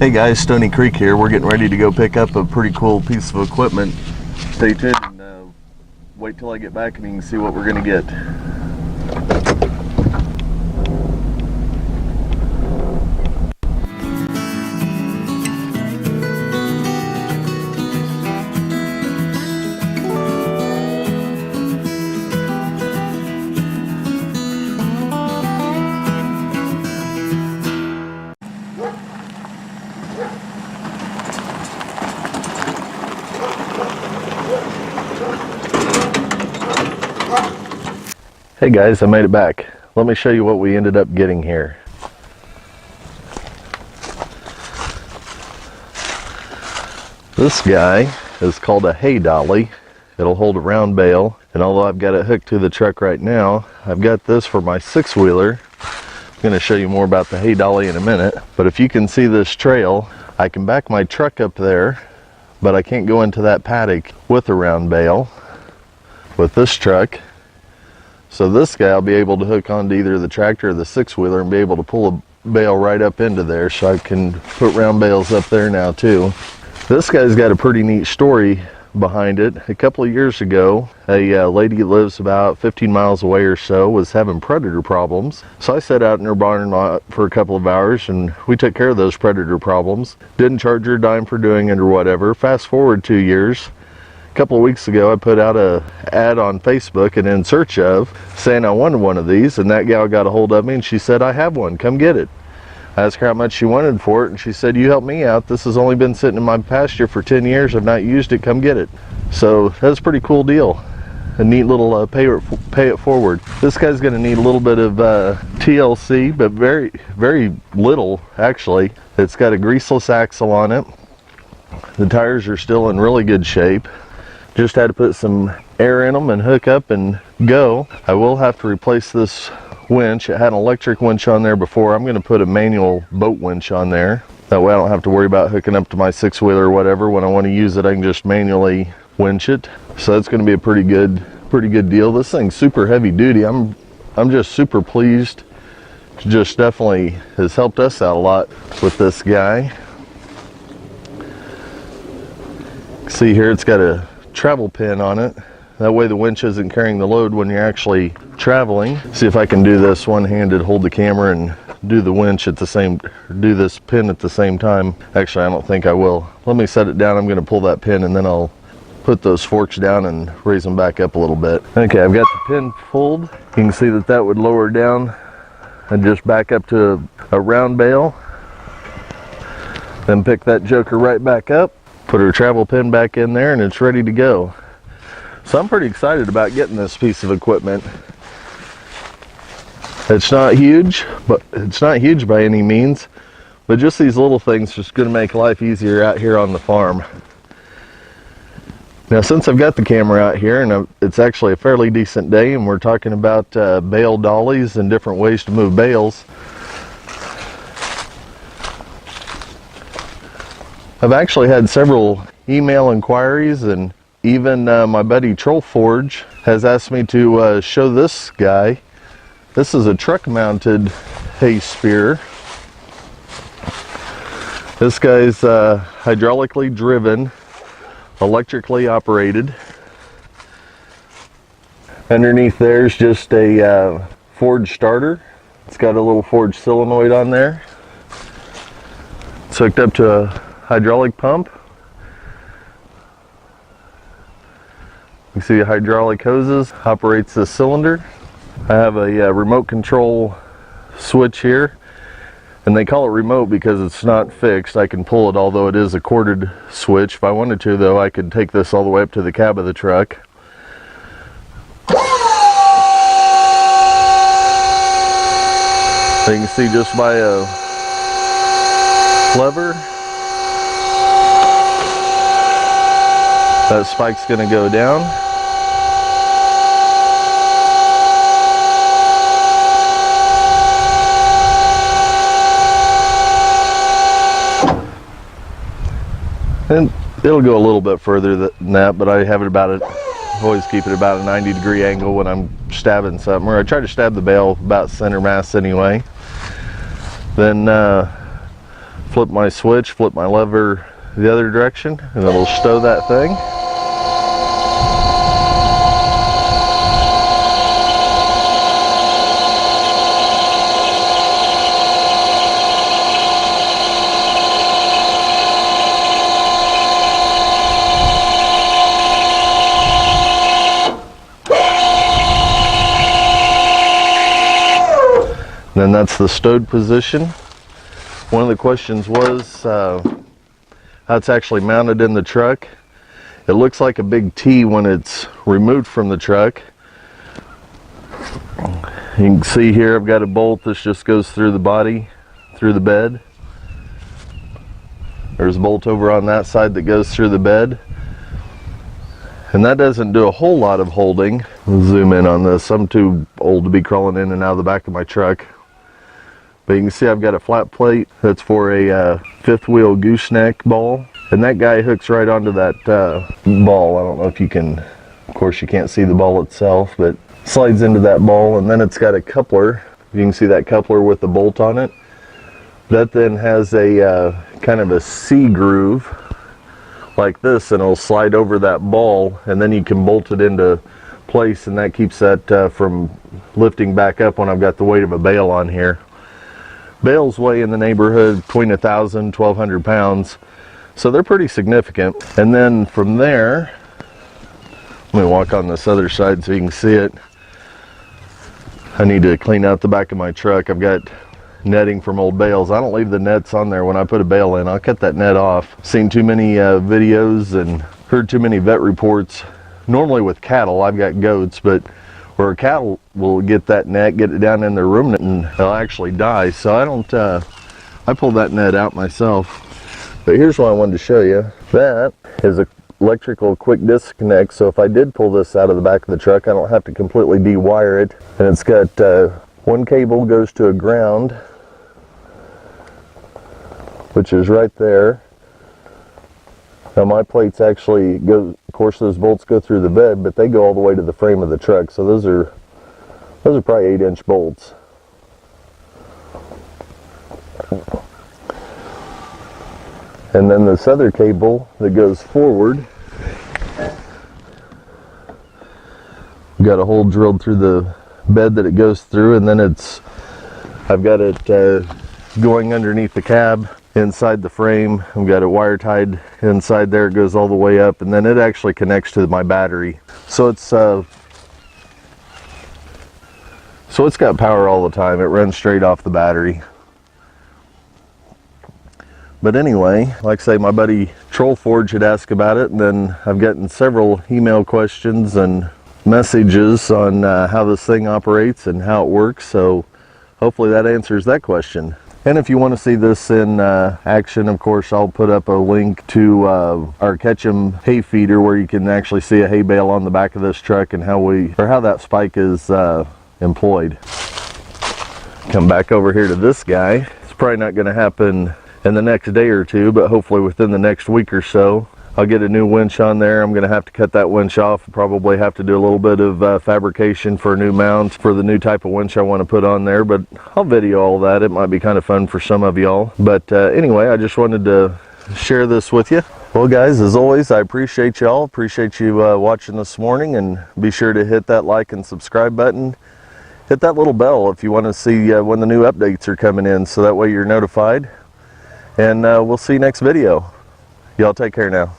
Hey guys, Stoney Creek here. We're getting ready to go pick up a pretty cool piece of equipment. Stay tuned and wait till I get back and you can see what we're going to get. Hey guys, I made it back. Let me show you what we ended up getting here. This guy is called a hay dolly. It'll hold a round bale, and although I've got it hooked to the truck right now, I've got this for my six-wheeler. I'm going to show you more about the hay dolly in a minute, but if you can see this trail, I can back my truck up there, but I can't go into that paddock with a round bale with this truck. So this guy I'll be able to hook onto either the tractor or the six-wheeler and be able to pull a bale right up into there, so I can put round bales up there now too. This guy's got a pretty neat story behind it. A couple of years ago, a lady that lives about 15 miles away or so was having predator problems. So I sat out in her barn lot for a couple of hours and we took care of those predator problems. Didn't charge her a dime for doing it or whatever. Fast forward 2 years. A couple of weeks ago I put out a ad on Facebook and in search of saying I wanted one of these, and that gal got a hold of me and she said, I have one, come get it. I asked her how much she wanted for it and she said, you help me out, this has only been sitting in my pasture for 10 years, I've not used it, come get it. So that's a pretty cool deal. A neat little pay it forward. This guy's going to need a little bit of TLC, but very little actually. It's got a greaseless axle on it. The tires are still in really good shape. Just had to put some air in them and hook up and go. I will have to replace this winch. It had an electric winch on there before. I'm going to put a manual boat winch on there. That way I don't have to worry about hooking up to my six-wheeler or whatever. When I want to use it, I can just manually winch it. So that's going to be a pretty good deal. This thing's super heavy duty. I'm just super pleased. It just definitely has helped us out a lot with this guy. See here, it's got a travel pin on it. That way the winch isn't carrying the load when you're actually traveling. See if I can do this one-handed, hold the camera and do the winch at the same, do this pin at the same time. Actually, I don't think I will. Let me set it down. I'm going to pull that pin and then I'll put those forks down and raise them back up a little bit. Okay, I've got the pin pulled. You can see that that would lower down and just back up to a round bale. Then pick that joker right back up. Put her travel pin back in there and it's ready to go. So I'm pretty excited about getting this piece of equipment. It's not huge, but it's not huge by any means, but just these little things just going to make life easier out here on the farm. Now since I've got the camera out here and it's actually a fairly decent day and we're talking about bale dollies and different ways to move bales, I've actually had several email inquiries, and even my buddy TrollForge has asked me to show this guy. This is a truck mounted hay spear. This guy's hydraulically driven, electrically operated. Underneath there's just a Forge starter. It's got a little Forge solenoid on there. It's hooked up to a hydraulic pump. You see the hydraulic hoses operates the cylinder. I have a remote control switch here, and they call it remote because it's not fixed. I can pull it, although it is a corded switch. If I wanted to though, I could take this all the way up to the cab of the truck. So you can see just by a lever, that spike's going to go down. And it'll go a little bit further than that, but I have it about always keep it about a 90-degree angle when I'm stabbing something, or I try to stab the bale about center mass anyway. Then flip my switch, flip my lever the other direction, and it'll stow that thing. Then that's the stowed position. One of the questions was how it's actually mounted in the truck. It looks like a big T when it's removed from the truck. You can see here I've got a bolt. This just goes through the body, through the bed. There's a bolt over on that side that goes through the bed. And that doesn't do a whole lot of holding. I'll zoom in on this. I'm too old to be crawling in and out of the back of my truck. But you can see I've got a flat plate that's for a fifth wheel gooseneck ball. And that guy hooks right onto that ball. I don't know if you can, of course you can't see the ball itself, but slides into that ball. And then it's got a coupler. You can see that coupler with the bolt on it. That then has a kind of a C groove like this, and it'll slide over that ball, and then you can bolt it into place, and that keeps that from lifting back up when I've got the weight of a bale on here. Bales weigh in the neighborhood between 1,000 1,200 pounds, so they're pretty significant. And then from there, let me walk on this other side so you can see it. I need to clean out the back of my truck. I've got netting from old bales. I don't leave the nets on there when I put a bale in. I'll cut that net off. Seen too many videos and heard too many vet reports. Normally with cattle, I've got goats, but where cattle will get that net, get it down in their ruminant, and they'll actually die. So I don't, I pull that net out myself. But here's what I wanted to show you. That is a electrical quick disconnect, so if I did pull this out of the back of the truck, I don't have to completely de-wire it. And it's got one cable goes to a ground, which is right there. Now my plates actually go, of course those bolts go through the bed, but they go all the way to the frame of the truck. So those are probably 8-inch bolts. And then this other cable that goes forward, we've got a hole drilled through the bed that it goes through, and then I've got it going underneath the cab inside the frame. I've got it wire tied inside there. It goes all the way up, and then it actually connects to my battery. So it's got power all the time. It runs straight off the battery. But anyway, like I say, my buddy TrollForge had asked about it, and then I've gotten several email questions and messages on how this thing operates and how it works. So hopefully that answers that question. And if you want to see this in action, of course, I'll put up a link to our Ketchum hay feeder where you can actually see a hay bale on the back of this truck and how that spike is employed. Come back over here to this guy. It's probably not going to happen in the next day or two, but hopefully within the next week or so, I'll get a new winch on there. I'm going to have to cut that winch off. Probably have to do a little bit of fabrication for a new mount for the new type of winch I want to put on there, but I'll video all that. It might be kind of fun for some of y'all. But anyway, I just wanted to share this with you. Well guys, as always, I appreciate y'all. Appreciate you watching this morning, and be sure to hit that like and subscribe button. Hit that little bell if you want to see when the new updates are coming in, so that way you're notified. And we'll see you next video. Y'all take care now.